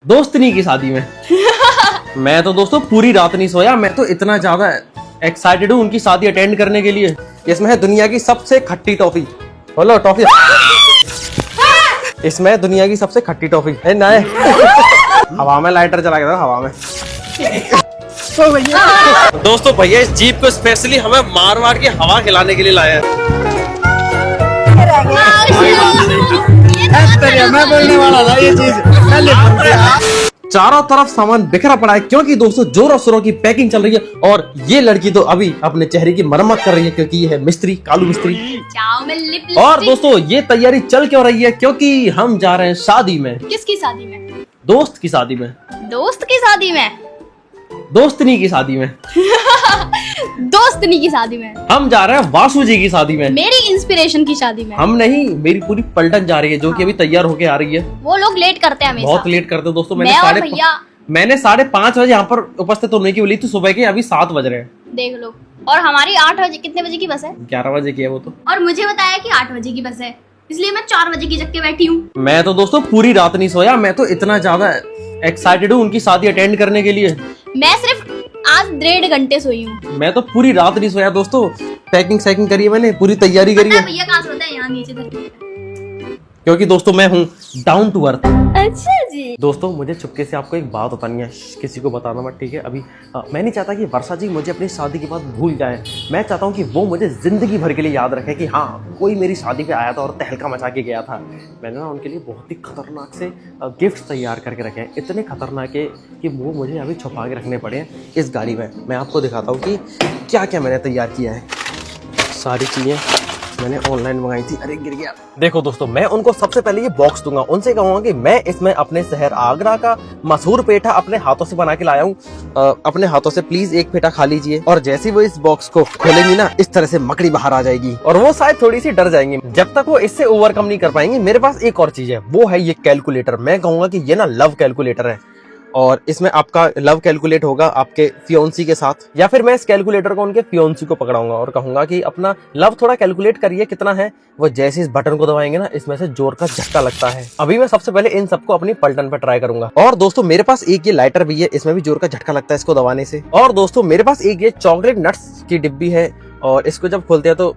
दोस्तनी की शादी में मैं तो दोस्तों पूरी रात नहीं सोया। मैं तो इतना ज्यादा एक्साइटेड हूँ उनकी शादी अटेंड करने के लिए। इसमें है दुनिया की सबसे खट्टी टॉफी। बोलो टॉफी। इसमें है दुनिया की सबसे खट्टी टॉफी। नए हवा में लाइटर चला गया था हवा में। दोस्तों भैया इस जीप को स्पेशली हमें मार मार के हवा खिलाने के लिए लाया है। मैं बोलने वाला था ये चीज। चारों तरफ सामान बिखरा पड़ा है क्योंकि दोस्तों जोरों शोरों की पैकिंग चल रही है और ये लड़की तो अभी अपने चेहरे की मरम्मत कर रही है क्योंकि ये है मिस्त्री, कालू मिस्त्री। और दोस्तों ये तैयारी चल क्यों रही है? क्योंकि हम जा रहे हैं शादी में। किसकी शादी में? दोस्त की शादी में। दोस्त की शादी में? दोस्तनी की शादी में। दोस्तनी की शादी में। हम जा रहे हैं वासु जी की शादी में। मेरी इंस्पिरेशन की शादी में। हम नहीं, मेरी पूरी पलटन जा रही है जो कि अभी तैयार होके आ रही है। वो लोग लेट करते हैं हमेशा। बहुत लेट करते हैं दोस्तों। मैंने 5:30 बजे यहाँ पर उपस्थित होने की बोली थी सुबह के, अभी 7 बज रहे हैं। देख लो। और हमारी 8 बजे, कितने बजे की बस है? 11 बजे की है वो तो। और मुझे बताया कि 8 बजे की बस है, इसलिए मैं 4 बजे की जग के बैठी हूँ। मैं तो दोस्तों पूरी रात नहीं सोया। मैं तो इतना ज्यादा एक्साइटेड हूँ उनकी शादी अटेंड करने के लिए। मैं सिर्फ आज 1.5 घंटे सोई हूँ। मैं तो पूरी रात नहीं सोया दोस्तों। पैकिंग सैकिंग करी है मैंने, पूरी तैयारी करी है। भैया कहाँ सोते हैं? यहाँ नीचे धरती पे। क्योंकि दोस्तों मैं हूँ डाउन टू अर्थ। अच्छा जी। दोस्तों मुझे चुपके से आपको एक बात बतानी है, किसी को बताना मत, ठीक है? अभी मैं नहीं चाहता कि वर्षा जी मुझे अपनी शादी के बाद भूल जाए। मैं चाहता हूँ कि वो मुझे जिंदगी भर के लिए याद रखे कि हाँ कोई मेरी शादी पे आया था और तहलका मचा के गया था। मैंने ना उनके लिए बहुत ही खतरनाक से गिफ्ट तैयार करके रखे हैं। इतने खतरनाक है कि वो मुझे अभी छुपा के रखने पड़े हैं इस गाड़ी में। मैं आपको दिखाता हूँ कि क्या क्या मैंने तैयार किया है। सारी चीज़ें मैंने ऑनलाइन मंगाई थी। अरे गिर गया। देखो दोस्तों मैं उनको सबसे पहले ये बॉक्स दूंगा। उनसे कहूंगा कि मैं इसमें अपने शहर आगरा का मशहूर पेठा अपने हाथों से बना के लाया हूँ। अपने हाथों से प्लीज एक पेठा खा लीजिए। और जैसे वो इस बॉक्स को खोलेंगी ना, इस तरह से मकड़ी बाहर आ जाएगी और वो शायद थोड़ी सी डर जाएंगी। जब तक वो इससे ओवरकम नहीं कर पाएंगे, मेरे पास एक और चीज है, वो है ये कैलकुलेटर। मैं कहूंगा कि ये ना लव कैलकुलेटर है और इसमें आपका लव कैलकुलेट होगा आपके फियोन्सी के साथ। या फिर मैं इस कैलकुलेटर को उनके फियोन्सी को पकड़ाऊंगा और कहूंगा कि अपना लव थोड़ा कैलकुलेट करिए कितना है। वो जैसे इस बटन को दबाएंगे ना, इसमें से जोर का झटका लगता है। अभी मैं सबसे पहले इन सबको अपनी पलटन पर ट्राई करूंगा। और दोस्तों मेरे पास एक ये लाइटर भी है, इसमें भी जोर का झटका लगता है इसको दबाने से। और दोस्तों मेरे पास एक ये चॉकलेट नट्स की डिब्बी है और इसको जब खोलते हैं तो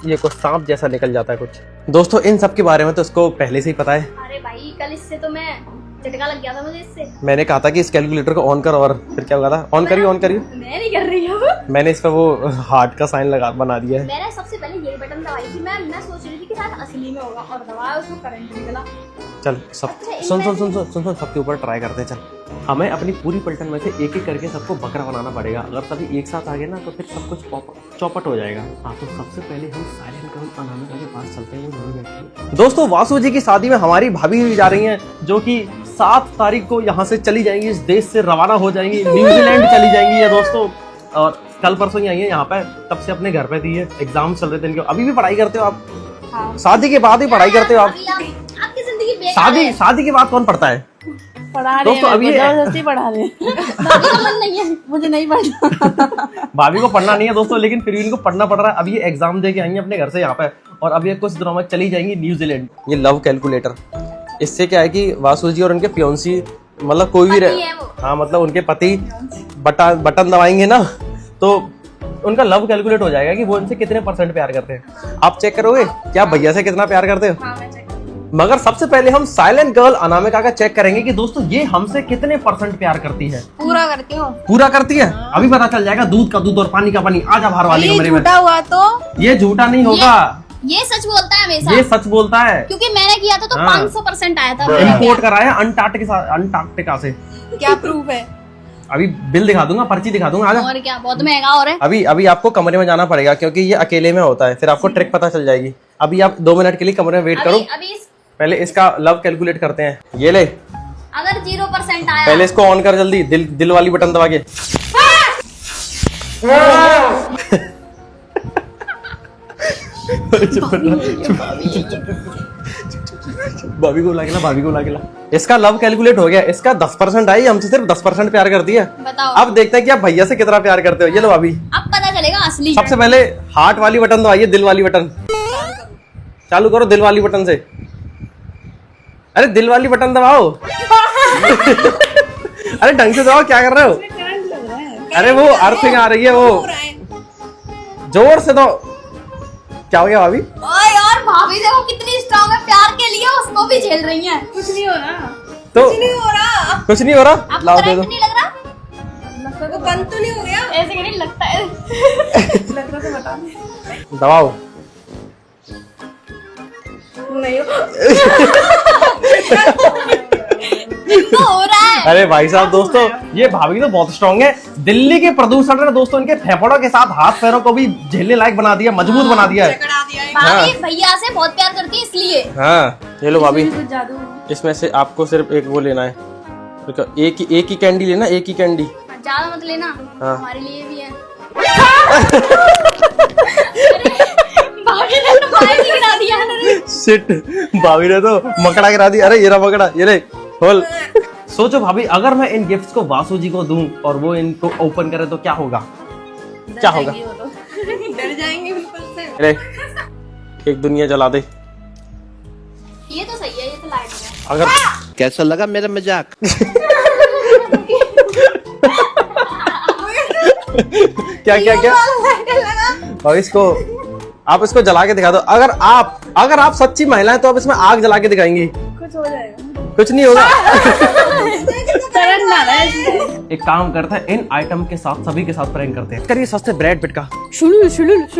ये कुछ सांप जैसा निकल जाता है कुछ। दोस्तों इन सब के बारे में तो इसको पहले से ही पता है। अरे भाई कल इससे तो मैं झटका लग गया था मुझे इससे। मैंने कहा था कि इस कैलकुलेटर को ऑन करो और फिर क्या हुआ था? ऑन करिए। मैं नहीं कर रही हूँ। मैंने इस पर वो हार्ट का साइन बना दिया है। मैंने सबसे पहले यही बटन दबाई थी। मैं सोच रही थी कि शायद असली में होगा और दबाया, उसको करंट निकला। चल सब सुन सबके ऊपर ट्राई करते हैं। चल हमें अपनी पूरी पलटन में से एक एक करके सबको बकरा बनाना पड़ेगा। अगर सभी एक साथ आ गए ना तो फिर सब कुछ चौपट हो जाएगा। हाँ तो सबसे पहले हम साइलेंट गर्ल अनामिका के पास चलते हैं। वो नहीं बैठी। दोस्तों वासु जी की शादी में हमारी भाभी भी जा रही हैं जो कि 7 तारीख को यहाँ से चली जाएंगी, इस देश से रवाना हो जाएंगी, न्यूजीलैंड चली जाएंगी ये दोस्तों। और कल परसों ही आई है यहाँ पे, तब से अपने घर पे थी है। एग्जाम चल रहे थे इनके। अभी भी पढ़ाई करते हो आप? हाँ। शादी के बाद ही पढ़ाई करते हो आप? आपकी जिंदगी बेकार है। शादी के बाद कौन पढ़ता है? पढ़ा रहे दोस्तों अभी जबरदस्ती पढ़ा रहे भाभी का मन नहीं है, मुझे नहीं पढ़ना। भाभी को पढ़ना नहीं है दोस्तों, लेकिन फिर भी इनको पढ़ना पड़ रहा है। अभी ये एग्जाम दे के आई है अपने घर से यहाँ पे और अभी कुछ दिनों में चली जाएंगी न्यूजीलैंड। ये लव कैलकुलेटर, इससे क्या है कि वासु जी और उनके फियोन्सी मतलब कोई भी हाँ मतलब उनके पति बटन दबाएंगे ना तो उनका लव कैलकुलेट हो जाएगा कि वो इनसे कितने % प्यार करते हैं। आप चेक करोगे क्या भैया से कितना प्यार करते हो? हाँ, मैं चेक करूंगी। मगर सबसे पहले हम साइलेंट गर्ल अनामिका का चेक करेंगे कि दोस्तों ये हमसे कितने % प्यार करती है। पूरा करती हूँ। पूरा करती है? अभी पता चल जाएगा। दूध का दूध और पानी का पानी। आजा बाहर वाले कमरे में। झूठा हुआ तो ये झूठा नहीं होगा, ये सच बोलता है हमेशा। ये सच बोलता है क्योंकि मैंने किया था तो 500% आया था। इम्पोर्ट कराया अंटार्कटिका से। क्या प्रूफ है? अभी बिल दिखा दूंगा, पर्ची दिखा दूंगा। आजा। और क्या, बहुत महंगा हो रहा है। अभी आपको कमरे में जाना पड़ेगा क्योंकि ये अकेले में होता है, फिर आपको ट्रिक पता चल जाएगी। अभी आप 2 मिनट के लिए कमरे में वेट करो। अभी पहले इसका लव कैलकुलेट करते हैं। ये ले, अगर 0% आया पहले इसको ऑन कर जल्दी। दिल वाली बटन दबा के। भाभी को लाके ला। इसका लव कैलकुलेट हो गया। इसका 10% आई, हमसे सिर्फ 10% प्यार करती है। बताओ। अब देखते हैं कि आप भैया से कितना प्यार करते हो। ये लो भाभी, अब पता चलेगा असली। सबसे पहले हार्ट वाली बटन दबाइए, दिल वाली बटन चालू करो। दिल वाली बटन से। अरे दिल वाली बटन दबाओ। अरे ढंग से दबाओ, क्या कर रहे हो? अरे वो अर्थिंग आ रही है, वो जोर से दो। क्या हो गया भाभी? ओए यार भाभी देखो कितनी स्ट्रांग है, प्यार के लिए उसको भी झेल रही हैं। कुछ नहीं हो रहा, तो कुछ नहीं हो रहा। कुछ नहीं हो रहा, आपको लाओ दे दो। करंट नहीं लग रहा? तो बंद तो नहीं हो गया? ऐसे कि नहीं लगता है। लगता तो बता दे। दबाओ। नहीं हो इनको हो रहा है। अरे भाई साहब दोस्तों, ये भाभी तो बहुत स्ट्रांग है। दिल्ली के प्रदूषण ने दोस्तों इनके फेफड़ों के साथ हाथ पैरों को भी झेलने लायक बना दिया, मजबूत बना दिया है। चकरा दिया है। भाभी भैया से बहुत प्यार करती है इसलिए। हाँ ये लो भाभी, कुछ जादू। इसमें से आपको सिर्फ एक वो लेना है, एक ही कैंडी लेना, एक ही कैंडी। ज्यादा मत लेना, हाँ। हमारे लिए भी है। भाभी ने तो माइक ही गिरा दिया। शिट, भाभी ने तो मकड़ा गिरा दिया। अरे ये रहा मकड़ा, ये ले खोल। सोचो भाभी, अगर मैं इन गिफ्ट्स को वासु जी को दूं और वो इनको ओपन करे तो क्या होगा? क्या होगा? डर जाएंगे बिल्कुल से। अरे एक दुनिया जला दे। ये तो सही है, ये तो लाइट है। अगर कैसा लगा मेरा मजाक? क्या क्या क्या और इसको आप इसको जला के दिखा दो। अगर आप सच्ची महिला हैं तो आप इसमें आग जला के दिखाएंगी। कुछ हो जाएगा। कुछ नहीं होगा। करंट ना रहा है इसमें। एक काम करते हैं, इन आइटम के साथ सभी के साथ प्रैंक करते हैं। करिए सस्ते ब्रेड पिट का। शुरू।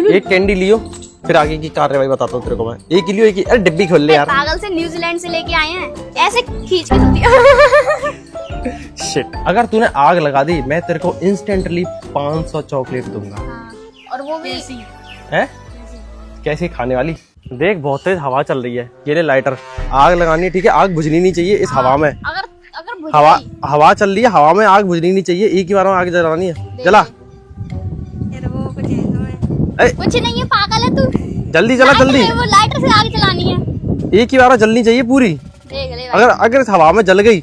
एक कैंडी लियो, फिर आगे की कार्रवाई बताता हूँ तेरे को मैं। एक ही लियो, एक ही। अरे डिब्बी खोल ले यार। पागल से न्यूजीलैंड से लेके आए हैं, ऐसे खींच के तो दिया। शिट, अगर तूने आग लगा दी मैं तेरे को इंस्टेंटली 500 चॉकलेट दूंगा। और वो भी है कैसी खाने वाली? देख बहुत तेज हवा चल रही है। ये ले लाइटर, आग लगानी है, ठीक है? आग बुझनी नहीं चाहिए इस हवा में। अगर बुझ हवा गई, हवा चल रही है, हवा में आग बुझनी नहीं चाहिए। एक ही बार में आग जलानी है। जला। कुछ नहीं है, पागल है तू। जल्दी जला, जल्दी। वो लाइटर से आग जलानी है। एक ही बार में जलनी चाहिए पूरी। देख ले भाई। अगर इस हवा में जल गई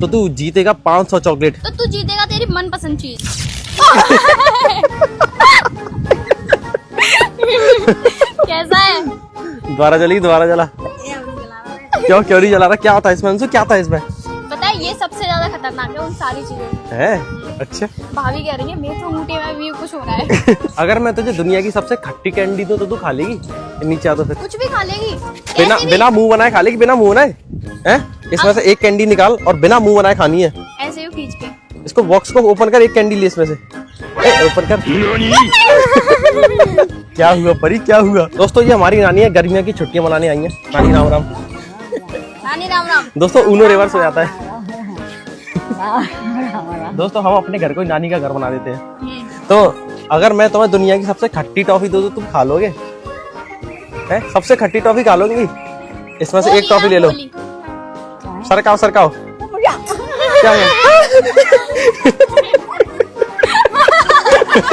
तो तू जीतेगा 500 चॉकलेट। तो तू जीतेगा तेरी मनपसंद चीज। कैसा है? दोबारा जली, दोबारा जला। क्यों नहीं जला रहा? क्या था इसमें अंशु? क्या था इसमें? पता है ये सबसे ज्यादा खतरनाक है उन सारी चीजों है? अच्छा। भाभी कह रही है मेरे तो मुंटे में भी कुछ हो रहा है। अगर मैं तुझे दुनिया की सबसे खट्टी कैंडी दूं तो तू खा लेगी? नीचे आ तो फिर कुछ भी खा लेगी। बिना कैसे भी? बिना मुंह बनाए खा लेगी? बिना मुंह बनाए हैं? इसमें से एक कैंडी निकाल और बिना मुंह बनाए खानी है। ऐसे ही खींच के। इसको बॉक्स को ओपन कर, एक कैंडी ले इसमें से। ओपन कर। क्या हुआ परी, क्या हुआ? दोस्तों ये हमारी नानी है, गर्मियों की छुट्टियां मनाने आई है। नानी राम राम। नानी राम राम। दोस्तों ऊनो रिवर्स हो जाता है। दोस्तों हम अपने घर को नानी का घर बना देते हैं। तो अगर मैं तुम्हें दुनिया की सबसे खट्टी टॉफी दूं तो तुम खा लोगे? हैं? सबसे खट्टी टॉफी खा लोगी? इसमें से एक टॉफी ले लो। सरकाओ सरकाओ। क्या है?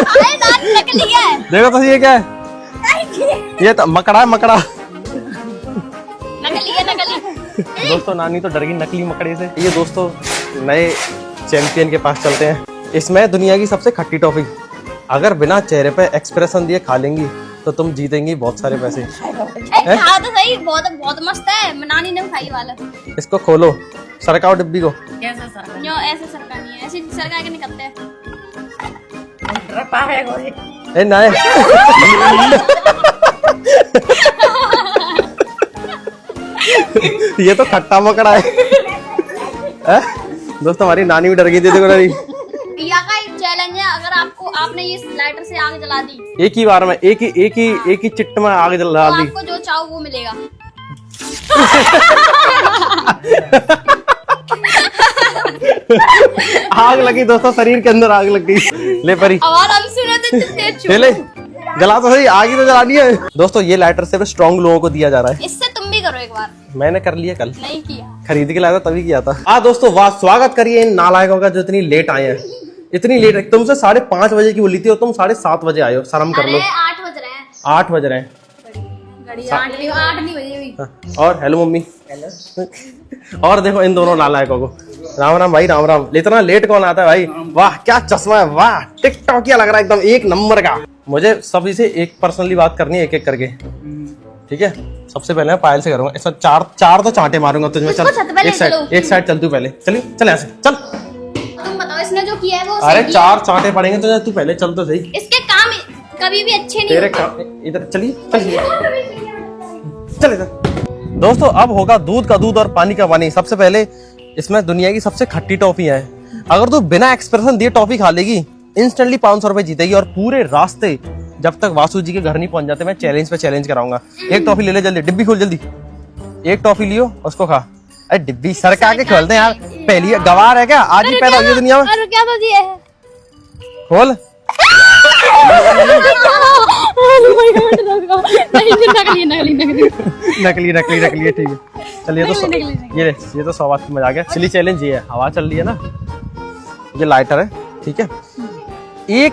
अरे नानी नकली है। देखो तो ये क्या है? ये तो मकड़ा है, मकड़ा। नकली है, नकली। दोस्तों नानी तो डर गई नकली मकड़े से। ये दोस्तों नए चैंपियन के पास चलते हैं। इसमें दुनिया की सबसे खट्टी टॉफी। अगर बिना चेहरे पे एक्सप्रेशन दिए खा लेंगी तो तुम जीतेंगी बहुत सारे पैसे। खा तो सही, बहुत बहुत मस्त है। नानी ने खाई वाला। इसको खोलो, सरकाओ डिब्बी को। जो ऐसे सरकानी है, ऐसे सरका के निकलते हैं। ए नाय। ये तो खट्टा मकड़ा है। दोस्तों हमारी नानी भी डर गई थी। देखो नानी, पिया का एक चैलेंज है, अगर आपने ये लाइटर से आग जला दी एक ही बार में एक ही चिट्ट में आग जला तो दी। आपको जो चाहो वो मिलेगा। आग लगी दोस्तों, शरीर के अंदर आग लग गई। ले परी, आवाज हम सुने तो तेज छू। ले जला तो सही, आग ही तो जलानी है। दोस्तों ये लाइटर सिर्फ स्ट्रॉन्ग लोगों को दिया जा रहा है। इससे तुम भी करो एक बार। मैंने कर लिया, कल नहीं किया। खरीद के लाया था तभी किया था। दोस्तों वाह, स्वागत करिए इन नालायकों का जो इतनी लेट आए हैं। इतनी लेट, तुमसे 5:30 बजे की बोली थी और तुम 7:30 बजे आए हो। शर्म कर लो। अरे 8 बज रहे हैं। 8 बज रहे हैं। घड़ी 8 नहीं बजे हुई। और हेलो मम्मी। और देखो इन दोनों नालायकों को। राम राम भाई, राम राम। इतना लेट कौन आता है भाई? वाह क्या चश्मा है, वाह टिकटॉकिया लग रहा है एकदम, एक नंबर का। मुझे सभी से एक पर्सनली बात करनी है, एक एक करके। ठीक है। सबसे पहले मैं पायल से करूंगा, ऐसा चार तो चांटे मारूंगा तुझे। इसको छत पे ले चलो। एक साइड चल तू पहले, चलिए चल ऐसे चल। तुम बताओ इसने जो किया है वो अरे सही है? चार चांटे पड़ेंगे तुझे, तू पहले चल तो सही। इसके काम कभी भी अच्छे नहीं तेरे होते। काम इधर चलिए चल इधर। दोस्तों अब होगा दूध का दूध और पानी का पानी। सबसे पहले इसमें दुनिया की सबसे खट्टी टॉफी है। अगर तू बिना एक्सप्रेशन दिए टॉफी खा लेगी, इंस्टेंटली 500 रुपए जीतेगी। और पूरे रास्ते जब तक वासु जी के घर नहीं पहुंच जाते, मैं चैलेंज पे चैलेंज कराऊंगा। एक टॉफी ले ले जल्दी, डिब्बी खोल जल्दी। एक टॉफी लियो, उसको खा। अरे डिब्बी सरका के खोलते हैं यार, पहली गवार है क्या? आज ही पैदा हुई है दुनिया में। और क्या तो ये है? खोल। नकली नकली नकली है, ठीक है। चलिए तो ये तो 100 बात की मजाक है। चलिए चैलेंज ये है, हवा चल रही है ना, ये लाइटर है, ठीक है। एक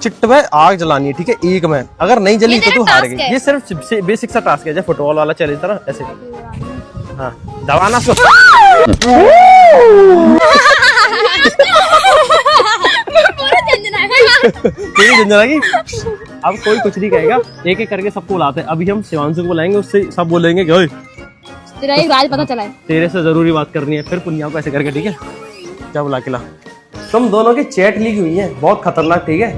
चिट्ट में आग जलानी है, ठीक है। एक में अगर नहीं जली तो तू हार गई। ये सिर्फ बेसिक सा टास्क है, जैसे फुटबॉल वाला चैलेंज था ना, ऐसे। हाँ दबाना सो। झंझना की अब कोई कुछ नहीं कहेगा, एक एक करके सबको बुलाते हैं। अभी हम शिवांशु को बुलाएंगे, उससे सब बोलेंगे कि ओए तेरा एक राज पता चला है, तेरे से जरूरी बात करनी है। फिर पुनिया को ऐसे करके, ठीक है। क्या बुला के ला। तुम दोनों की चैट लीक हुई है, बहुत खतरनाक, ठीक है।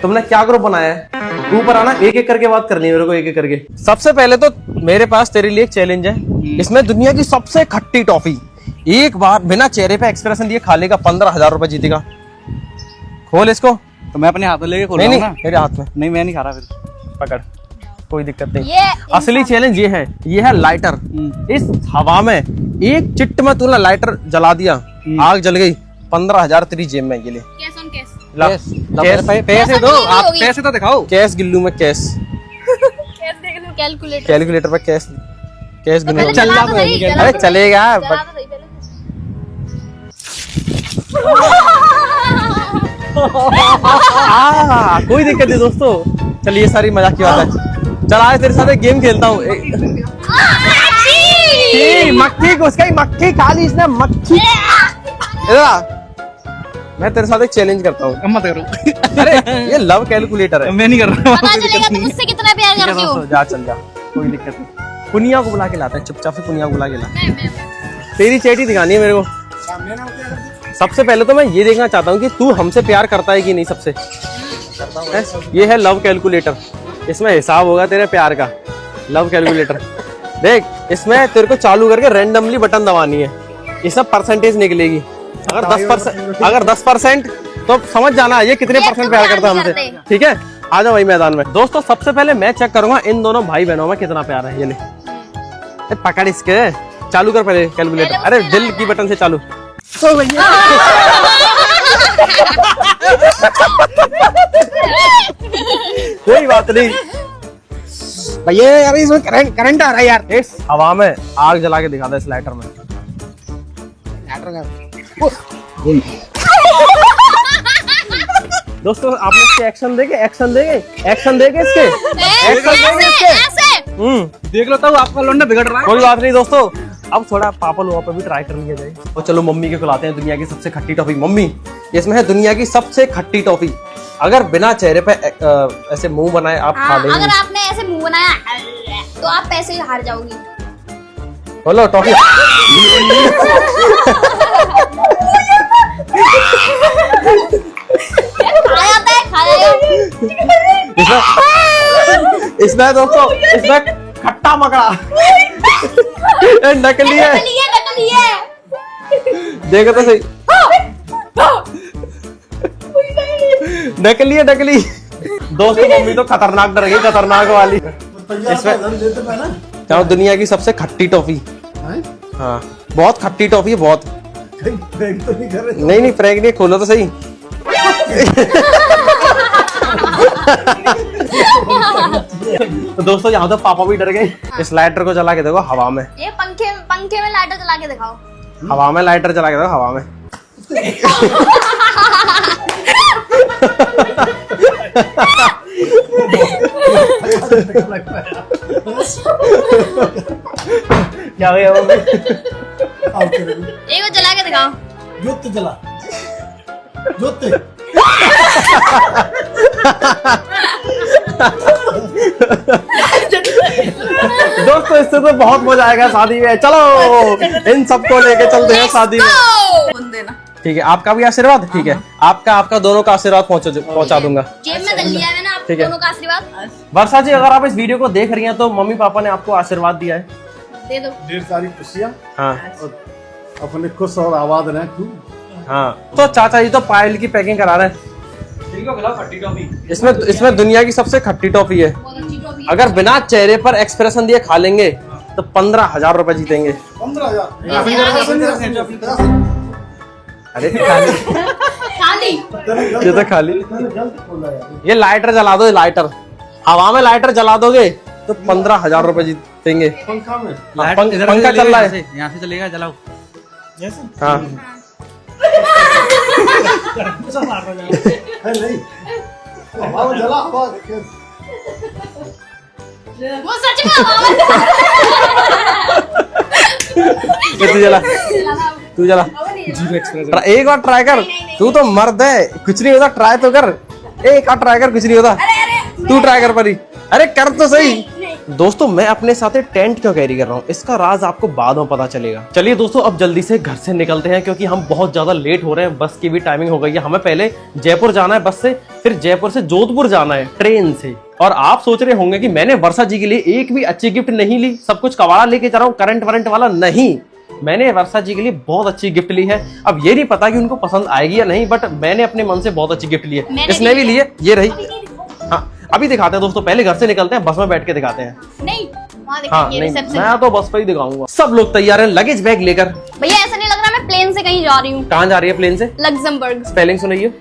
तुमने क्या ग्रुप बनाया है? ऊपर आना, एक एक करके बात करनी है मेरे को, एक एक करके। सबसे पहले तो मेरे पास तेरे लिए एक चैलेंज है। इसमें दुनिया की सबसे खट्टी टॉफी एक बार बिना चेहरे पे एक्सप्रेशन दिए खा लेगा, 15,000 रुपए जीतेगा। खोल इसको। तो मैं अपने हाथ में लेके खोल नहीं रहा नहीं हूं ना। मेरे हाथ में नहीं मैं नहीं खा रहा फिर। पकड़, कोई दिक्कत नहीं। ये असली चैलेंज ये है लाइटर। इस हवा में एक चिट्ट में तूने लाइटर जला दिया, आग जल गई, 15,000 तेरी जेब में। ये ले कैश ऑन कैश। पैसे दो आप, होगी। पैसे तो दिखाओ। कैश गिल्लू में कैश, कैश देख लो, कैलकुलेटर। कैलकुलेटर पे कैश गिनू। पहले चल जला जा तो तो सही, है, जला अरे तो सही। चलेगा जला तो सही पहले। कोई दिक्कत नहीं दोस्तों। चलिए सारी मजाक की बात है। चल आज तेरे साथ एक गेम खेलता हूँ। मक्खी घुस गई, मक्खी खा ली इसने, मक्खी। इधर आ, मैं तेरे साथ एक चैलेंज करता हूँ। मत करो। अरे ये लव कैलकुलेटर है। मैं नहीं कर रहा। पता चलेगा तुम मुझसे कितना प्यार ठीक है करती हो। दोस्तों, जा चल जा, कोई दिक्कत नहीं। पुनिया को बुला के लाते हैं, चुपचाप से पुनिया को बुला के ला। मैं तेरी चेटी दिखानी है मेरे को। सबसे पहले तो मैं ये देखना चाहता हूँ कि तू हमसे प्यार करता है कि नहीं। सबसे ये है लव कैलकुलेटर, इसमें हिसाब होगा तेरे प्यार का। लव कैलकुलेटर देख, इसमें तेरे को चालू करके रैंडमली बटन दबानी है, इसमें परसेंटेज निकलेगी। अगर 10% तो समझ जाना ये कितने परसेंट प्यार करता है हमसे, ठीक है। आ जाओ भाई मैदान में। दोस्तों सबसे पहले मैं चेक करूंगा इन दोनों भाई बहनों में कितना प्यार है। ये ले, पकड़ इसके, चालू कर पहले कैलकुलेटर। अरे दिल की बटन से चालू। तो भैया कोई बात नहीं भैया यार इसमें करंट आ रहा है यार। इस हवा में आग जला के दिखा दे इस लाइटर में। दोस्तों आप लोग इसके एक्शन देंगे इसके एक्शन देंगे इसके। देख लो तो आपका लोंडा बिगड़ रहा है। कोई बात नहीं दोस्तों, अब थोड़ा पापा लोगों पे भी ट्राई कर लिया जाए। और चलो मम्मी के खिलाते हैं दुनिया की सबसे खट्टी टॉफी। मम्मी इसमें है दुनिया की सबसे खट्टी टॉफी। अगर बिना चेहरे पे ऐसे मुंह बनाए आप खा लेंगे। अगर आपने ऐसे मुंह बनाया तो आप पैसे ही हार जाओगी। बोलो टॉफी। खाया इसमें दोस्तों इसमें खट्टा मकड़ा नकली है। नकली है। देखो तो सही, नकली। दोस्तों मम्मी तो खतरनाक डर गई, खतरनाक वाली। इसमें क्या दुनिया की सबसे खट्टी टॉफी। हाँ बहुत खट्टी टॉफी है, बहुत। नहीं प्रैंक नहीं, खोलो तो सही। तो दोस्तों यहाँ तो पापा भी डर गए। इस लाइटर को जला के देखो हवा में। ये पंखे में लाइटर जला के दिखाओ। हवा में लाइटर जला के देखो, हवा में। क्या हुआ मम्मी? एक जला के दिखाओ। जुत्ते जला, जुत्ते। दोस्तों इससे तो बहुत मजा आएगा शादी में। चलो इन सबको लेके चलते हैं शादी में। ठीक है, आपका भी आशीर्वाद। ठीक है, आपका दोनों का आशीर्वाद पहुंचा दूंगा। जेब में लिया है ना आप ठीक है। दोनों का आशीर्वाद। वर्षा जी, अगर आप इस वीडियो को देख रही हैं तो मम्मी पापा ने आपको आशीर्वाद दिया है। दे दो। ढेर सारी खुशियाँ हाँ और अपने खुश और आबाद रहें खूब। हाँ, तो चाचा जी तो पायल की पैकिंग करा रहे हैं। इसमें दुनिया की सबसे खट्टी टॉफी है। बहुत अच्छी टॉफी है। अगर बिना चेहरे पर एक्सप्रेशन दिए खा लेंगे तो 15,000 रुपए जीतेंगे। 15,000। अरे खाली खाली ये तो खाली। ये लाइटर जला दो, लाइटर हवा में लाइटर जला दोगे तो 15,000 रुपए जीतेंगे। पंखा में पंखा चल रहा है, यहाँ से चलेगा, जलाओ। हाँ है नहीं, हवा में जला, हवा देखिए। वो सच में आवाज तू जला एक बार ट्राई कर। तू तो मर्द है, कुछ नहीं होता, ट्राई तो कर। एक बार ट्राई कर, कुछ नहीं होता। तू ट्राई कर परी, अरे कर तो सही। दोस्तों मैं अपने साथ टेंट क्यों कैरी कर रहा हूँ, इसका राज आपको बाद में पता चलेगा। चलिए दोस्तों, अब जल्दी से घर से निकलते हैं क्योंकि हम बहुत ज्यादा लेट हो रहे हैं। बस की भी टाइमिंग हो गई है। हमें पहले जयपुर जाना है बस से, फिर जयपुर से जोधपुर जाना है ट्रेन से। और आप सोच रहे होंगे कि मैंने वर्षा जी के लिए एक भी अच्छी गिफ्ट नहीं ली, सब कुछ कबाड़ा लेके जा रहा हूँ, करंट वरंट वाला नहीं। मैंने वर्षा जी के लिए बहुत अच्छी गिफ्ट ली है। अब ये नहीं पता कि उनको पसंद आएगी या नहीं, बट मैंने अपने मन से बहुत अच्छी गिफ्ट ली है। इसने भी ली है, ये रही। हाँ अभी दिखाते हैं दोस्तों, पहले घर से निकलते हैं, बस में बैठ के दिखाते हैं। नहीं वहाँ हाँ नहीं, मैं तो बस पर ही दिखाऊंगा। सब लोग तैयार हैं लगेज बैग लेकर। भैया ऐसा नहीं लग रहा मैं प्लेन से कहीं जा रही हूँ। कहाँ जा रही है प्लेन से? लग्जमबर्ग। स्पेलिंग सुनाइए।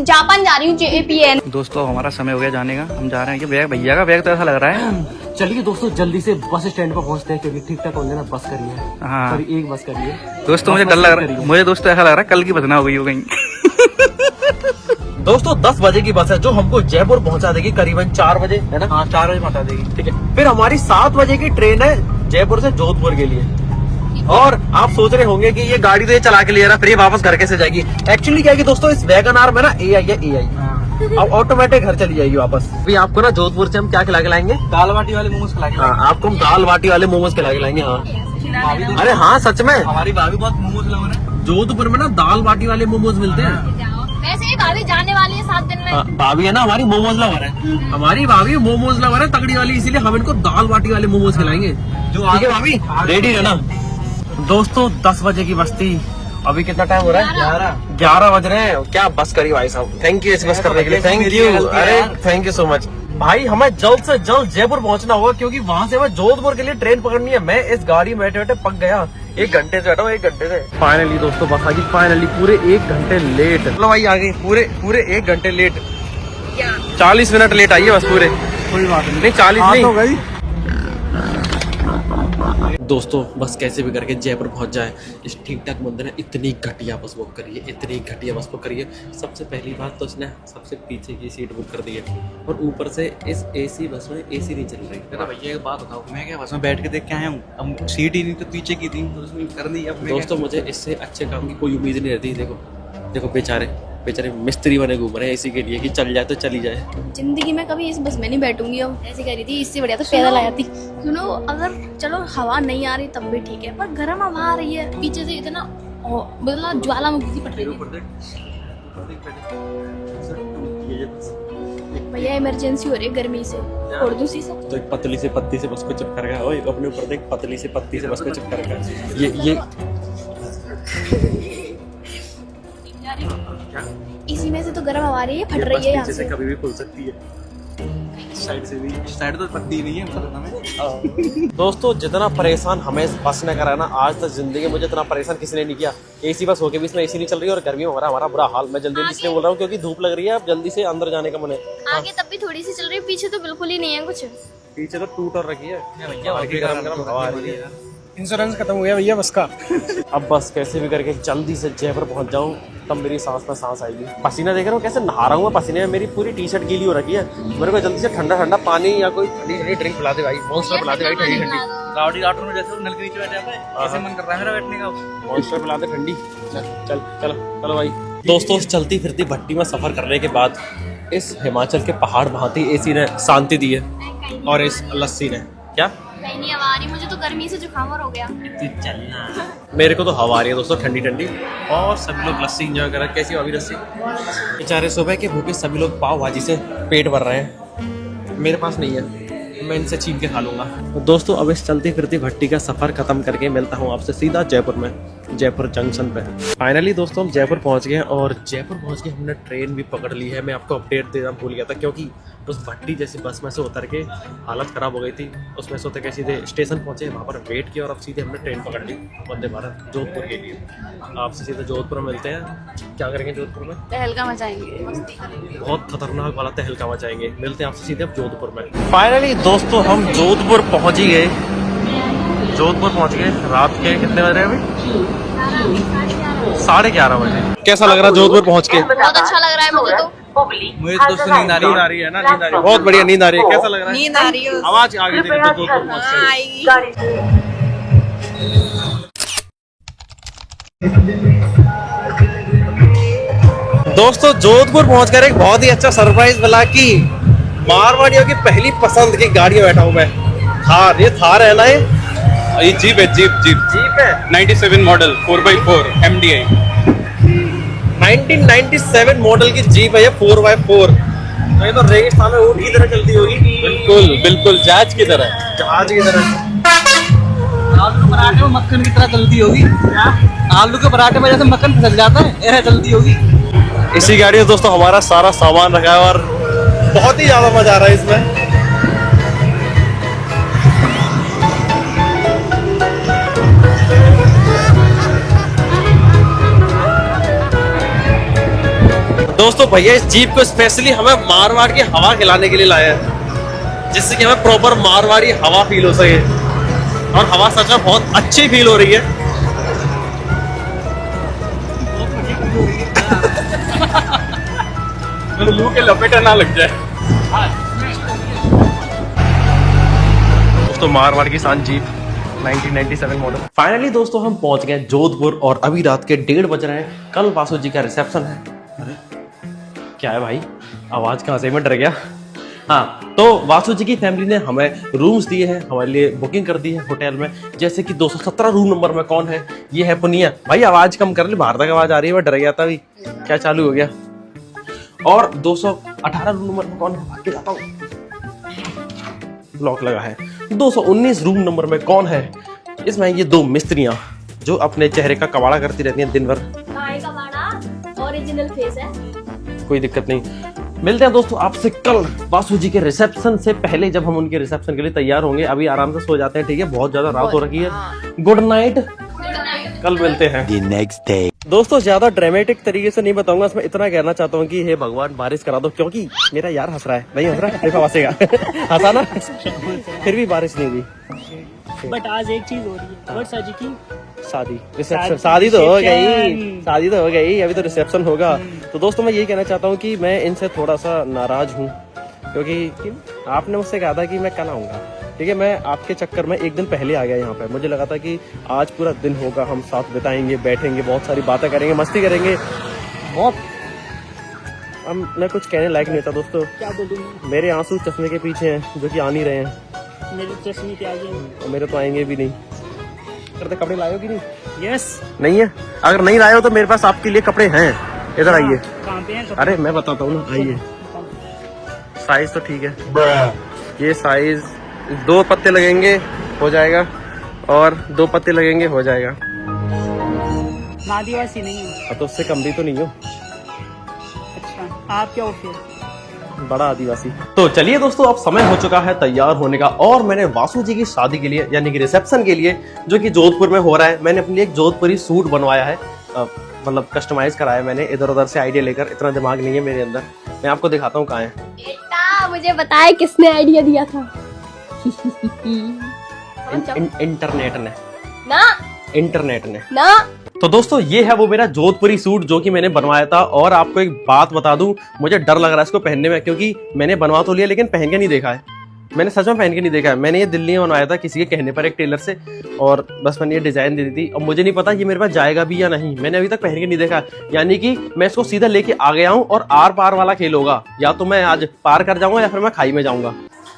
जापान जा रही हूँ, JAPN। दोस्तों हमारा समय हो गया जाने का, हम जा रहे हैं। ये बैग, भैया का बैग तो ऐसा लग रहा है। चलिए दोस्तों जल्दी से बस स्टैंड पर पहुंचते हैं क्योंकि ठीक ठाक होने ना बस करी है। हाँ सॉरी, एक बस करी है दोस्तों, मुझे डर लग रहा है। मुझे दोस्तों ऐसा लग रहा है कल की बस ना हो गई हो कहीं। दोस्तों 10 बजे की बस है जो हमको जयपुर पहुंचा देगी करीबन 4 बजे, है ना? हाँ 4 बजे पहुंचा देगी। ठीक है, फिर हमारी 7 बजे की ट्रेन है जयपुर से जोधपुर के लिए। और आप सोच रहे होंगे कि ये गाड़ी तो ये चला के ले रहा, फिर ये वापस घर कैसे जाएगी। एक्चुअली क्या है कि दोस्तों इस वैगनआर में ना AI है, AI अब ऑटोमेटिक घर चली जाएगी वापस। अभी आपको ना जोधपुर से हम क्या खिला के लाएंगे? दाल बाटी वाले मोमोज खिला के। हाँ, आपको हम दाल बाटी वाले मोमोज खिला के लाएंगे। हाँ अरे हाँ सच में, हमारी भाभी बहुत मोमोज लवर है। जोधपुर में ना दाल बाटी वाले मोमोज मिलते हैं। वैसे ही भाभी जाने वाली है 7 दिन में। भाभी है ना हमारी मोमोज लवर है, हमारी भाभी मोमोज लवर है तगड़ी वाली, इसीलिए हम इनको दाल बाटी वाले मोमोज खिलाएंगे। जो आगे भाभी रेडी है ना। दोस्तों 10 बजे की बस थी, अभी कितना टाइम हो रहा है? 11 बज रहे हैं। क्या बस करी भाई साहब, थैंक यू इस बस करने के लिए, थैंक यू। अरे थैंक यू सो मच भाई। हमें जल्द से जल्द जयपुर पहुंचना होगा क्योंकि वहां से हमें जोधपुर के लिए ट्रेन पकड़नी है। मैं इस गाड़ी में बैठे बैठे पक गया, 1 घंटे से बैठा हूँ, 1 घंटे से। फाइनली दोस्तों बस आ गई, फाइनली पूरे 1 घंटे लेट। चलो भाई आ गई, पूरे 1 घंटे लेट। 40 मिनट लेट आई है बस पूरे। कोई बात नहीं 40 नहीं हो गई। दोस्तों बस कैसे भी करके जयपुर पहुंच जाए। इस ठीक ठाक मंदिर है, इतनी घटिया बस बुक करिए, इतनी घटिया बस बुक करिए। सबसे पहली बात तो इसने सबसे पीछे की सीट बुक कर दी है और ऊपर से इस AC बस में AC नहीं चल रही। अरे भैया एक बात बताओ, मैं क्या बस में बैठ के देख के आया हूँ, अब सीट ही नहीं तो पीछे की थी तो उसमें कर दी। अब दोस्तों मुझे इससे अच्छे काम की कोई उम्मीद नहीं रहती। देखो बेचारे मिस्त्री बने घूम रहे हैं इसी के लिए कि चल जाए तो चली जाए। जिंदगी में कभी इस बस में नहीं बैठूंगी। अब ऐसी कह रही थी, इससे बढ़िया तो पैदल आ जाती। सुनो, अगर चलो हवा नहीं आ रही तब भी ठीक है, पर गर्म हवा आ रही है पीछे से, इतना मतलब ज्वालामुखी पट रही है। भैया इमरजेंसी हो रही है गर्मी से, छोड़ दूं सी सब। तो एक पतली से पत्ती से बस को चिपका रखा है। ओए अपने ऊपर देख, पतली से पत्ती से बस को चिपका रखा है। ये इसी में से तो गर्म हवा आ रही है, फट रही है यहाँ से। कभी भी खुल सकती है, साइड से भी। साइड तो पत्ती नहीं है। दोस्तों जितना परेशान हमें इस बस ने करा ना, आज तक जिंदगी में मुझे इतना परेशान किसी ने नहीं किया। AC बस होके भी इसमें AC नहीं चल रही है और गर्मी में हमारा बुरा हाल। मैं जल्दी इसलिए बोल रहा हूँ क्योंकि धूप लग रही है, अब जल्दी से अंदर जाने का मन है। आगे तब भी थोड़ी सी चल रही है, पीछे तो बिल्कुल ही नहीं है कुछ। पीछे तो टूट और रखी है, गरम हवा आ रही है। इंश्योरेंस खत्म हो गया भैया बस का। अब बस कैसे भी करके जल्दी से जयपुर पहुंच जाऊं, तब मेरी सांस में सांस आएगी। पसीना देख रहा हूँ कैसे नहा रहा हूँ, पसीने में मेरी पूरी टी-शर्ट गीली हो रखी है। मेरे को जल्दी से ठंडा ठंडा पानी या कोई ठंडी ठंडी ड्रिंक पिला दे भाई, मॉन्स्टर पिला दे भाई, ठंडी ठंडी। गाड़ी ऑटो में जैसे नल के नीचे बैठ जाता है, ऐसे मन कर रहा है मेरा बैठने का। मॉन्स्टर पिला दे ठंडी। चलो भाई। दोस्तों चलती फिरती भट्टी में सफर करने के बाद इस हिमाचल के पहाड़ भांति एसी ने शांति दी है और इस लस्सी ने क्या कहीं नहीं हवा आ रही, मुझे तो गर्मी से जुकाम और हो गया। चलना मेरे को तो हवा आ रही है दोस्तों ठंडी ठंडी और सभी लोग लस्सी एंजॉय कर रहे हैं। कैसी हो अभी लस्सी? बेचारे सुबह के भूखे सभी लोग पाव भाजी से पेट भर रहे हैं, मेरे पास नहीं है, मैं इनसे छीन के खा लूंगा। तो दोस्तों अब इस चलती फिरती भट्टी का सफर खत्म करके मिलता हूँ आपसे सीधा जयपुर में, जयपुर जंक्शन पे। फाइनली दोस्तों हम जयपुर पहुंच गए और जयपुर पहुंच के हमने ट्रेन भी पकड़ ली है। मैं आपको अपडेट देना भूल गया था क्योंकि उस भट्टी जैसी बस में से उतर के हालत ख़राब हो गई थी। उसमें से उतर के सीधे स्टेशन पहुंचे, वहाँ पर वेट किया और अब सीधे हमने ट्रेन पकड़ ली वंदे भारत जोधपुर के लिए। आपसे सीधे जोधपुर में मिलते हैं। क्या करेंगे जोधपुर में? तहलका मचाएंगे, बहुत खतरनाक वाला तहलका मचाएंगे। मिलते हैं आपसे सीधे अब जोधपुर में। फाइनली दोस्तों हम जोधपुर पहुंच ही गए। जोधपुर पहुंच गए रात के कितने बज रहे हैं अभी? 11:30 बजे। कैसा लग रहा है जोधपुर पहुंच के? बहुत अच्छा लग रहा है मुझे तो। मुझे तो दोस्तों नींद आ रही है ना, नींद आ रही है। बहुत बढ़िया नींद आ रही है। कैसा लग रहा है? नींद आ रही है। आवाज आ गई थी तो जोधपुर पहुंच के। आएगी। दोस्तों जोधपुर पहुंचकर एक बहुत ही अच्छा सरप्राइज मिला कि मारवाड़ियों की पहली पसंद की गाड़ी में बैठा हूं मैं। थार, ये थार है ना? ये जीप है, जीप है 97 मॉडल 4x4 MDI। 1997 मॉडल की जीप है ये 4x4। तो ये तो रेगिस्तान में ऊँट की तरह चलती होगी। बिल्कुल जहाज की तरह। जहाज की तरह। आलू के पराठे में मक्खन की तरह चलती होगी। आलू के पराठे में जैसे मक्खन फिसल जाता है, ऐसे चलती होगी। इसी गाड़ी में दोस्तों हमारा सारा सामान रखा है और बहुत ही ज्यादा मजा आ रहा है इसमें। दोस्तों भैया इस जीप को स्पेशली हमें मारवाड़ की हवा खिलाने के लिए लाया है, जिससे कि हमें प्रॉपर मारवाड़ी हवा फील हो सके। और हवा सच में बहुत अच्छी फील हो रही है। लू के लपेटा ना लग जाए। दोस्तों मारवाड़ की शान जीप 1997 मॉडल। फाइनली दोस्तों हम पहुंच गए जोधपुर और अभी रात के 1:30 बज रहे हैं। कल वासु जी का रिसेप्शन है। अरे क्या है भाई, आवाज कहाँ से, मैं डर गया। हाँ तो वासु जी की फैमिली ने हमें रूम्स दिए हैं, हमारे लिए बुकिंग कर दी है होटल में। जैसे कि 217 रूम नंबर में कौन है? ये है पुनिया। भाई आवाज कम कर ले, बाहर तक आवाज आ रही है, मैं डर गया था। अभी क्या चालू हो गया? और 218 रूम नंबर में कौन है? भाग के जाता हूँ, लॉक लगा है। 219 रूम नंबर में कौन है? इसमें ये दो मिस्त्रियां जो अपने चेहरे का कबाड़ा करती रहती हैं दिन भर। गाय का बाड़ा ओरिजिनल फेस है। कोई दिक्कत नहीं। मिलते हैं दोस्तों आपसे कल वासु जी के रिसेप्शन से पहले, जब हम उनके रिसेप्शन के लिए तैयार होंगे। अभी आराम से सो जाते हैं, ठीक है? बहुत ज्यादा रात हो रखी है। गुड नाइट, कल मिलते हैं। Next day. दोस्तों ज्यादा ड्रामेटिक तरीके से नहीं बताऊंगा, इसमें इतना कहना चाहता हूँ कि हे भगवान बारिश करा दो, क्योंकि मेरा यार हंस रहा है। नहीं हंस रहा है? देखो हंसेगा। हंसा ना? फिर भी बारिश नहीं हुई। बट आज एक चीज हो रही है, वर्षा जी की शादी, रिसेप्शन। शादी तो हो गई, शादी तो हो गई, अभी तो रिसेप्शन होगा। तो दोस्तों मैं यही कहना चाहता हूँ कि मैं इनसे थोड़ा सा नाराज हूँ, क्योंकि आपने मुझसे कहा था कि मैं कल आऊँगा, ठीक है? मैं आपके चक्कर में एक दिन पहले आ गया यहाँ पे। मुझे लगा था कि आज पूरा दिन होगा, हम साथ बिताएंगे, बैठेंगे, बहुत सारी बातें करेंगे, मस्ती करेंगे बहुत। अब मैं कुछ कहने लायक नहीं था दोस्तों। क्या बोलूँ, मेरे आंसू चश्मे के पीछे हैं जो कि आ नहीं रहे हैं, मेरे चश्मे के आगे। और मेरे तो आएंगे भी नहीं। करते कपड़े लाए हो कि नहीं? यस। नहीं है? अगर नहीं लाए हो तो मेरे पास आपके लिए कपड़े हैं, इधर आइए। कहाँ पे हैं कपड़े? अरे मैं बताता हूँ ना, आइए। साइज तो ठीक है, ये साइज 2 पत्ते लगेंगे हो जाएगा, और 2 पत्ते लगेंगे हो जाएगा। आदिवासी नहीं है। तो उससे कम भी तो नहीं हो। अच्छा आप क्या हो फिर? बड़ा आदिवासी। तो चलिए दोस्तों अब समय हो चुका है तैयार होने का, और मैंने वासु जी की शादी के लिए यानी कि रिसेप्शन के लिए, जो कि जोधपुर में हो रहा है, मैंने अपने लिए एक जोधपुरी सूट बनवाया है। मतलब कस्टमाइज कराया मैंने, इधर उधर से आइडिया लेकर। इतना दिमाग नहीं है मेरे अंदर, मैं आपको दिखाता हूँ कहाँ है। बेटा मुझे बताए किसने आइडिया दिया था? इंटरनेट ने ना, इंटरनेट ने ना। तो दोस्तों ये है वो मेरा जोधपुरी सूट जो कि मैंने बनवाया था। और आपको एक बात बता दूं, मुझे डर लग रहा है इसको पहनने में, क्योंकि मैंने बनवा तो लिया लेकिन पहन के नहीं देखा है। मैंने सच में पहन के नहीं देखा है। मैंने ये दिल्ली में बनवाया था किसी के कहने पर एक टेलर से, और बस मैंने ये डिजाइन दे दी थी। अब मुझे नहीं पता ये मेरे पास जाएगा भी या नहीं, मैंने अभी तक पहन के नहीं देखा। यानी कि मैं इसको सीधा लेके आ गया हूँ और आर पार वाला खेल होगा, या तो मैं आज पार कर जाऊंगा या फिर मैं खाई में जाऊंगा।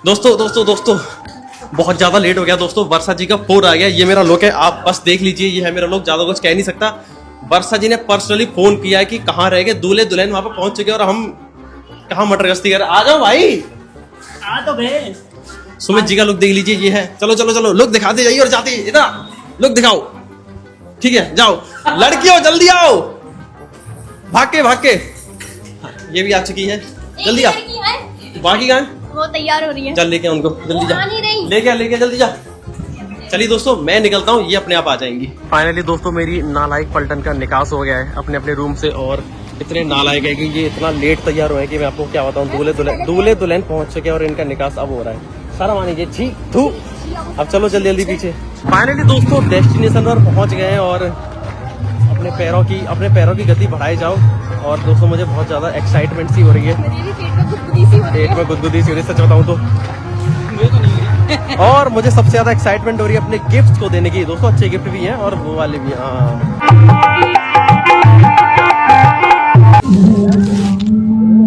दोस्तों बहुत ज्यादा लेट हो गया दोस्तों। वर्षा जी का फोन आ गया, ये मेरा लुक है, आप बस देख लीजिए, ये है मेरा लुक, ज्यादा कुछ कह नहीं सकता। वर्षा जी ने पर्सनली फोन किया है कि कहाँ रह गए, दूल्हे दुल्हन वहां पर पहुंच चुके और हम कहाँ मटर गश्ती कर। आ जाओ भाई, आ तो गए। सुमित जी का लुक देख लीजिए, ये है। चलो लुक दिखाते जाइए और जाते इधर लुक दिखाओ, ठीक है जाओ लड़कियों जल्दी आओ, भाग के ये भी आ चुकी है, जल्दी आ। बाकी कहाँ है? वो तैयार हो रही है। चल लेके उनको जल्दी जा, लेके जल्दी जा। चलिए दोस्तों मैं निकलता हूँ, ये अपने आप आ जाएंगी। फाइनली दोस्तों मेरी नालायक पलटन का निकास हो गया है अपने अपने रूम से, और इतने नालायक है कि ये इतना लेट तैयार हुआ है कि मैं आपको क्या बताऊँ। दूल्हे दुल्हन पहुंच चुके हैं और इनका निकास अब हो रहा है। सारा मानिए छी धू। अब चलो जल्दी पीछे। फाइनली दोस्तों डेस्टिनेशन पर पहुंच गए हैं और अपने पैरों की गति बढ़ाई जाओ। और दोस्तों मुझे बहुत ज्यादा एक्साइटमेंट सी हो रही है, पेट में गुदगुदी सी हो रही है सच बताऊं तो। और मुझे सबसे ज्यादा एक्साइटमेंट हो रही है अपने गिफ्ट को देने की। दोस्तों अच्छे गिफ्ट भी हैं और वो वाले भी।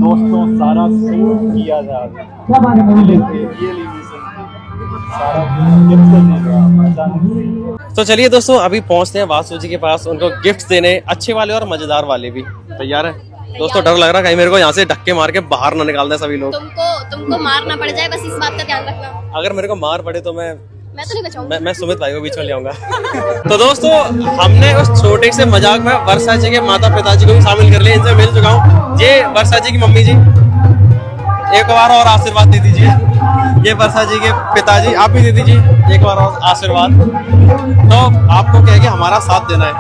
दोस्तों सारा सीन किया जा तो चलिए दोस्तों अभी पहुंचते हैं वासु जी के पास, उनको गिफ्ट देने, अच्छे वाले और मजेदार वाले भी। तैयार है दोस्तों? डर लग रहा है कहीं मेरे को यहाँ से धक्के मार के बाहर ना निकाल दें सभी लोग। तुमको मार ना पड़ जाए, बस इस बात का ध्यान रखना। अगर मेरे को मार पड़े तो मैं तो नहीं बचाऊंगा। मैं सुमित भाई को बीच में ले आऊंगा। तो दोस्तों हमने उस छोटे से मजाक में वर्षा जी के माता पिताजी को भी शामिल कर लिया, इनसे मिल चुका हूँ। ये वर्षा जी की मम्मी जी, एक बार और आशीर्वाद दे दीजिए। ये वर्षा जी के पिताजी, आप भी दे दीजिए एक बार और आशीर्वाद। तो आपको क्या है कि हमारा साथ देना है।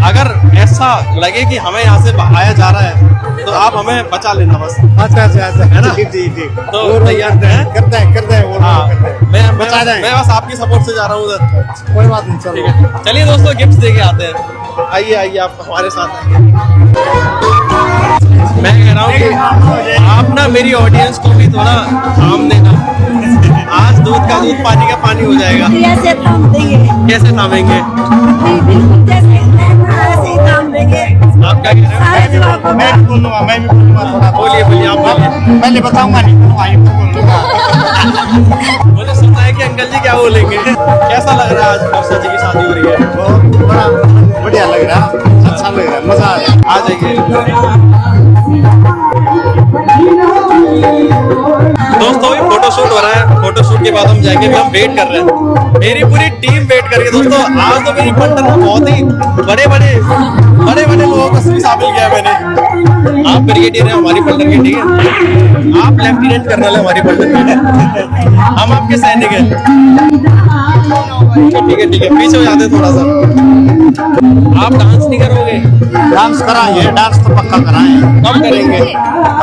अगर ऐसा लगे कि हमें यहाँ से बहाया जा रहा है तो आप हमें बचा लेना बस। अच्छा है ना? ठीक तो तैयार हैं? करते हैं हाँ, मैं बचा दें। बस आपकी सपोर्ट से जा रहा हूँ उधर। कोई बात नहीं, ठीक चलो है चलिए दोस्तों गिफ्ट दे के आते हैं। आइए आप हमारे साथ आइए। मैं कह रहा हूँ कि आप ना मेरी ऑडियंस को भी थोड़ा थाम देना। आज दूध का दूध, पानी का पानी हो जाएगा। कैसे थाम देंगे? कैसे थामेंगे? जैसे ऐसे थाम देंगे। आप क्या कह रहे हो? मैं भी बोलूंगा थोड़ा। बोलिए आप बोलिए। पहले बताऊंगा नहीं, बोलूंगा। मुझे सुनना है कि अंकल जी क्या बोलेंगे। कैसा लग रहा है आज वर्षा जी की शादी हो रही है? बहुत बड़ा बढ़िया लग रहा है, अच्छा लग रहा है, मजा आ रहा है। आ जाइए दोस्तों, अभी फोटोशूट हो रहा है। फोटोशूट के बाद हम जाएंगे, हम वेट कर रहे हैं। मेरी पूरी टीम वेट कर रही है दोस्तों। आज तो मेरी पलटन में बहुत ही बड़े बड़े लोगों को शामिल किया है मैंने। आप ब्रिगेडियर हैं हमारी पलटन के, ठीक है? आप लेफ्टिनेंट कर्नल है हमारी पलटन के, हम आपके सैनिक हैं। ठीक है पीछे हो जाते थोड़ा सा। आप डांस नहीं करोगे? डांस कराएंगे, डांस तो पक्का कराएंगे। कब करेंगे?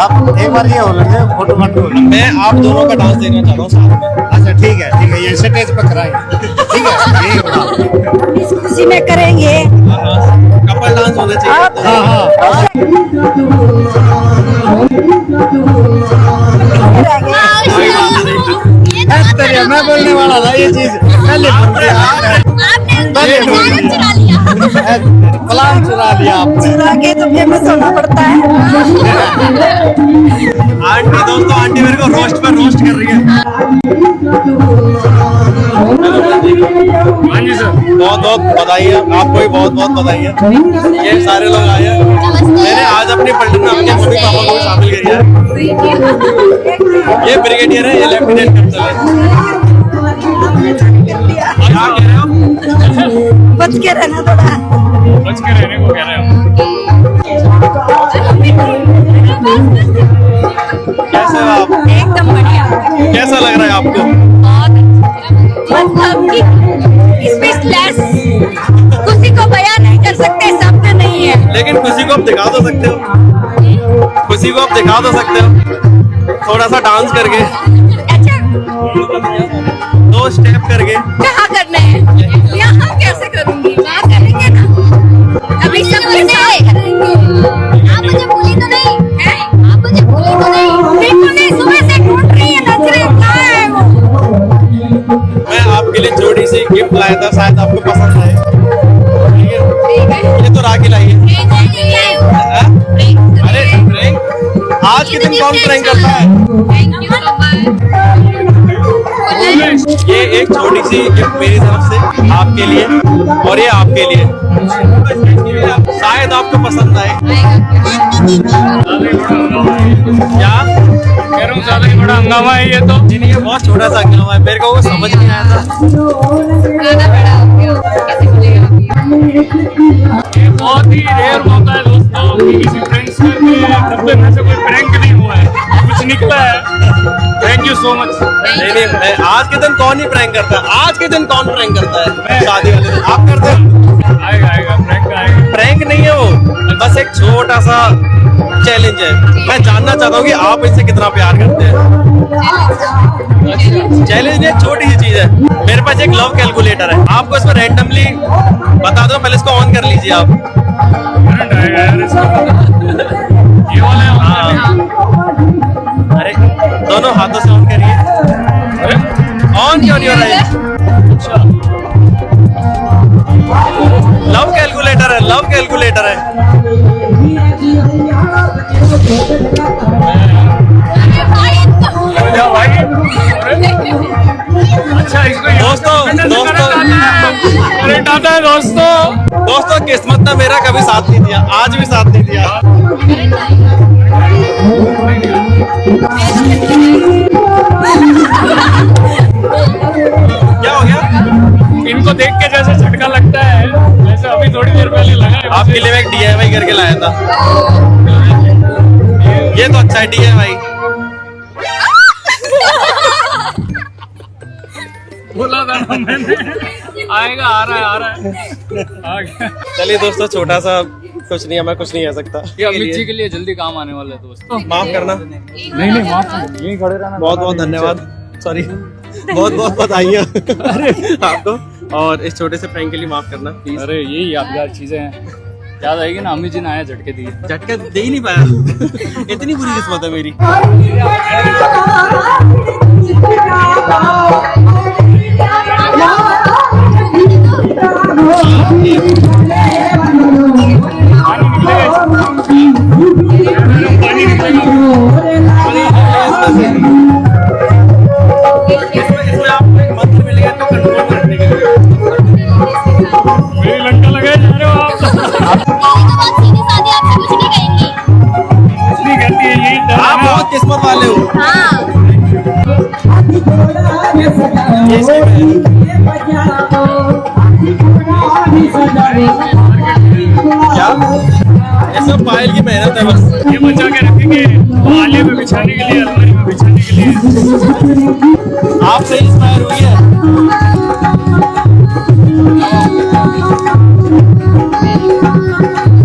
अब एक बार ये हो लगे फोटो फाटो। मैं आप दोनों का डांस देखना चाह रहा हूँ साथ में। अच्छा ठीक है, ये स्टेज पर कराएंगे। ठीक है, यही बड़ा इस खुशी में करेंगे। कपल डांस होना चाहिए। हाँ मैं बोलने वाला था ये चीज। प्लान चुरा लिया आपने। चुरा के तो फेमस होना पड़ता है। आंटी दोस्तों, आंटी मेरे को रोस्ट कर रही है। हाँ जी सर, बहुत बधाई है आपको भी, बहुत बधाई है। ये सारे लोग आए हैं। मैंने आज अपनी पलटन में अपने मम्मी पापा को भी शामिल किया है। ये ब्रिगेडियर है, ये लेफ्टिनेंट कर्नल है। क्या कह रहे हो? बच के रहना थोड़ा। बच के रहने को कह रहे हो। कैसे हो आप? एकदम बढ़िया। कैसा लग रहा है आपको? मतलब कि स्पीचलेस, खुशी को बयान नहीं कर सकते, शब्द नहीं है। लेकिन खुशी को आप दिखा तो सकते हो। खुशी को आप दिखा तो सकते हो थोड़ा सा डांस करके, अच्छा 2 स्टेप करके। कहाँ करना है? यहाँ कैसे करूँगी? वहाँ करेंगे ना, अभी सब करेंगे। आप मुझे भूली तो नहीं? आप मुझे भूली तो नहीं? बिल्कुल नहीं, सुबह से ढूंढ रही है नजरें, कहाँ है शायद आपको पसंद आए। ठीक है, ये तो राखी लाई है। हाँ? अरे प्रैंक, आज के दिन कौन प्रैंक करता है? ये एक छोटी सी गिफ्ट मेरी तरफ से आपके लिए, और ये आपके लिए, शायद आपको पसंद आए। क्या कह रहा हूँ ज्यादा ही बड़ा हंगामा है ये तो। जी नहीं, ये बहुत छोटा सा हंगामा है, मेरे को वो समझ नहीं आया था। ये बहुत ही रेयर मौका है दोस्तों कि किसी फ्रेंड्स के डब्बे में से कोई प्रैंक नहीं हुआ है, कुछ निकला है। Thank you so much. नहीं नहीं, मैं आज के दिन कौन ही प्रैंक करता है? आज के दिन कौन प्रैंक करता है? शादी वाले दिन आप करते हो? आएगा आएगा प्रैंक आएगा। प्रैंक नहीं है वो, बस एक छोटा सा चैलेंज है। मैं जानना चाहता हूँ कि आप इससे कितना प्यार करते हैं। चैलेंज नहीं, छोटी सी चीज है। मेरे पास एक लव कैलकुलेटर है, आपको इसमें रैंडमली बता दो। पहले इसको ऑन कर लीजिए आप। करंट आएगा यार इसका। ये वाला है हाँ, अरे दोनों हाथों से ऑन करिए। ऑन क्यों नहीं हो रहा है? अच्छा लव कैलकुलेटर है, लव कैलकुलेटर है। जा भाई। अच्छा इसको दोस्तों करंट आता है दोस्तों। दोस्तों, किस्मत ने मेरा कभी साथ नहीं दिया, आज भी साथ नहीं दिया। क्या हो गया? इनको देख के जैसे झटका लगता है वैसे अभी थोड़ी देर पहले लगा है। आपके लिए मैं एक DIY करके लाया था। ये तो अच्छा है DIY। बोला था ना मैंने, आएगा, आ रहा है आ गया। चलिए दोस्तों, छोटा सा कुछ नहीं है, मैं कुछ नहीं कह सकता। ये अमित जी के लिए जल्दी काम आने वाला है दोस्तों। माफ करना, नहीं नहीं माफ यहीं खड़े रहना। बहुत बहुत धन्यवाद, सॉरी, बहुत बहुत बधाइयाँ आपको, और इस छोटे से प्रैंक के लिए माफ करना प्लीज। अरे यही यादगार चीजें हैं, याद आएगी ना। अमित जी ने आया झटके दिए, झटका दे ही नहीं पाया। इतनी बुरी किस्मत है मेरी। पानी निकलेगा। इसमें आपको एक मंत्र मिलेगा तो कंट्रोल में रखने के लिए। मेरी लंका लगाए जा रहे हो आप। इसलिए कहती है यही डर है आप ना। बहुत किस्मत वाले हो। ये सही है। क्या? ये सब पायल की मेहनत है बस। ये बचा के रखेंगे आले में बिछाने के लिए, अलमारी में बिछाने के लिए। आपसे इंस्पायर हुई है।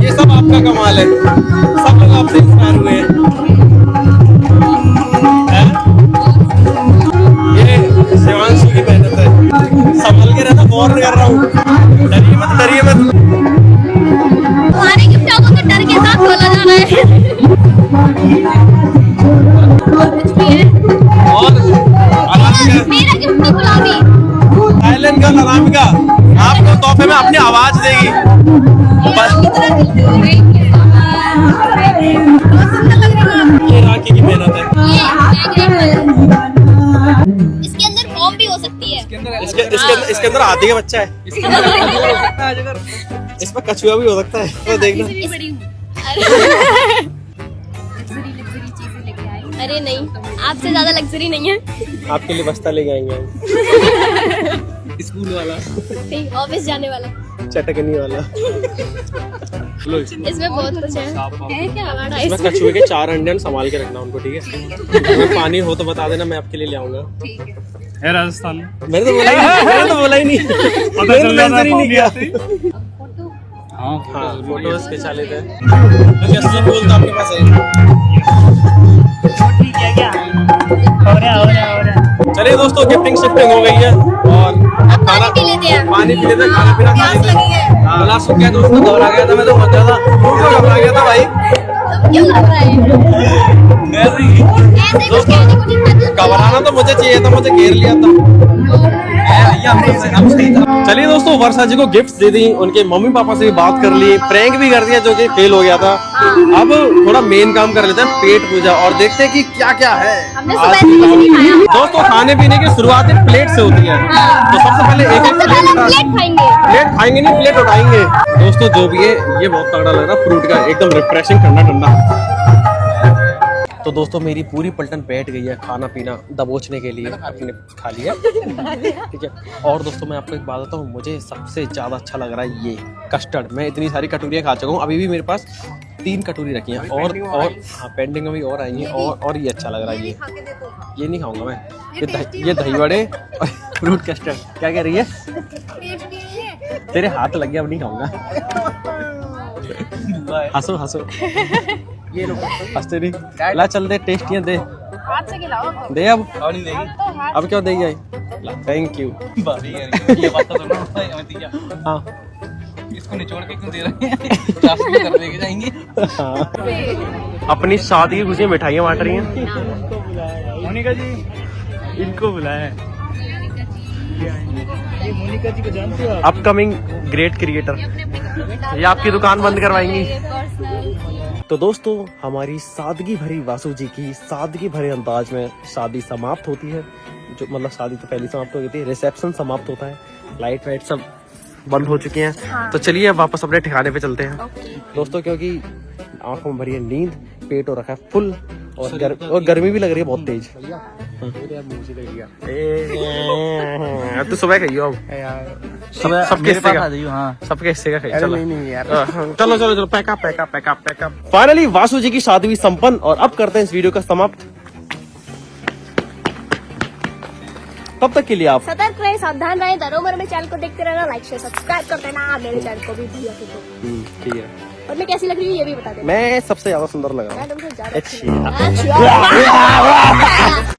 ये सब आपका कमाल है, सब लोग आपसे इंस्पायर हुए हैं। ये शिवांशु की मेहनत है। संभल के रहना, वार्न कर रहा हूँ। डरिए मत, डरिए मत। तुम्हारे गिफ्ट को तो डर के साथ खोला जा रहा है। कुछ भी है। और अनामिका, मेरा गिफ्ट तो गुलाबी। थाईलैंड का अनामिका आपको तोहफे में अपनी आवाज देगी। बस ये राखी की मेहनत है। इसके अंदर बॉम्ब भी हो सकती है। इसके अंदर हाथी का बच्चा है। इसमें कछुआ भी हो सकता है, तो देखना। अरे नहीं, आपसे ज्यादा लग्जरी नहीं है। आपके लिए बस्ता लेके आएंगे हम। स्कूल वाला, ठीक, ऑफिस जाने वाला। चटकनी वाला। इसमें बहुत कुछ है क्या? बड़ा इसमें कछुए के 4 अंडे हैं, संभाल के रखना उनको, ठीक है? अगर पानी हो तो बता देना, मैं आपके लिए ले आऊंगा। है राजस्थान में। मैंने तो बोला ही नहीं, मैंने तो बोला ही नहीं, मैंने तो मेंशन ही नहीं किया। हाँ हाँ, फोटोज खिंचा लेते हैं, क्योंकि असली फूल तो आपके पास है। चलिए दोस्तों, गिफ्टिंग शिफ्टिंग हो गई है, और खाना पी लेते हैं। पानी पी लेते हैं, खाना पीना खा लेते हैं। हाँ, सो क्या दोस्तों, घबरा गया था मैं, तो मर गया था। क्यों घबरा गया था भाई? क्यों घबराए? ऐसे ही ऐसे कुछ कहने को नहीं पता। घबराना तो मुझे चाहिए था, मुझे घेर लिया था। चलिए दोस्तों, वर्षा जी को गिफ्ट्स दे दी, उनके मम्मी पापा से भी बात कर ली, प्रैंक भी कर दिया जो कि फेल हो गया था। अब थोड़ा मेन काम कर लेते हैं, पेट पूजा, और देखते हैं कि क्या क्या है। हमने सुबह से कुछ नहीं खाया। दोस्तों, खाने पीने की शुरुआत प्लेट से होती है, तो सबसे पहले एक एक प्लेट खाएंगे। प्लेट खाएंगे नहीं, प्लेट उठाएंगे। दोस्तों जो भी है, ये बहुत तगड़ा लग रहा है, फ्रूट का एकदम रिफ्रेशिंग, ठंडा ठंडा। तो दोस्तों मेरी पूरी पलटन बैठ गई है खाना पीना दबोचने के लिए, अपने खा लिया ठीक है। और दोस्तों मैं आपको एक बात बताऊँ, मुझे सबसे ज़्यादा अच्छा लग रहा है ये कस्टर्ड। मैं इतनी सारी कटोरियाँ खा चुका हूँ, अभी भी मेरे पास 3 कटोरी रखी हैं, और हाँ पेंडिंग में भी और आएंगी, और ये अच्छा लग रहा है। ये नहीं खाऊंगा मैं, ये दही बड़े और फ्रूट कस्टर्ड। क्या कह रही है? तेरे हाथ लग गया, अब नहीं खाऊंगा। हंसो हंसो, ये लोग हंसते नहीं। ला चल दे, टेस्टियाँ दे, हाथ से खिलाओ। दे अब नहीं देगी। अब क्यों देगी? Thank you. ये बात तो सुनो, हाँ इसको निचोड़ के क्यों दे रहे हैं? चाशनी कर लेके जाएंगे। अपनी शादी की खुशी मिठाइयाँ बांट रही हैं। मोनिका जी, इनको बुलाया है। ये मोनिका जी को जानते हो आप? अपकमिंग ग्रेट क्रिएटर, ये आपकी दुकान बंद करवाएंगी। तो दोस्तों हमारी सादगी भरी वासु जी की सादगी भरे अंदाज में शादी समाप्त होती है। जो मतलब शादी तो पहली समाप्त हो गई थी, रिसेप्शन समाप्त होता है, लाइट वाइट सब बंद हो चुके हैं। हाँ। तो चलिए अब वापस अपने ठिकाने पे चलते हैं दोस्तों, क्योंकि आंखों में भरी है नींद, पेट हो रखा है फुल, और गर्मी भी लग रही है बहुत तेज। अब तो सुबह खाइयो, अब सबके हिस्से का, सबके हिस्से का खाइए। चलो चलो चलो चलो, pack up pack up pack up pack up. Finally Vasu ji की शादी हुई संपन्न, और अब करते हैं इस वीडियो का समाप्त। तब तक के लिए आप सतर्क रहे, सावधान रहे, धरोहर में चैनल को देखते रहना, लाइक शेयर सब्सक्राइब कर देना मेरे चैनल को भी भैया को। ठीक है। और मैं कैसी लग रही हूँ ये भी बता देना। मैं सबसे ज्यादा सुंदर लग रहा हूँ। मैं तुमसे ज्यादा अच्छी। अच्छी।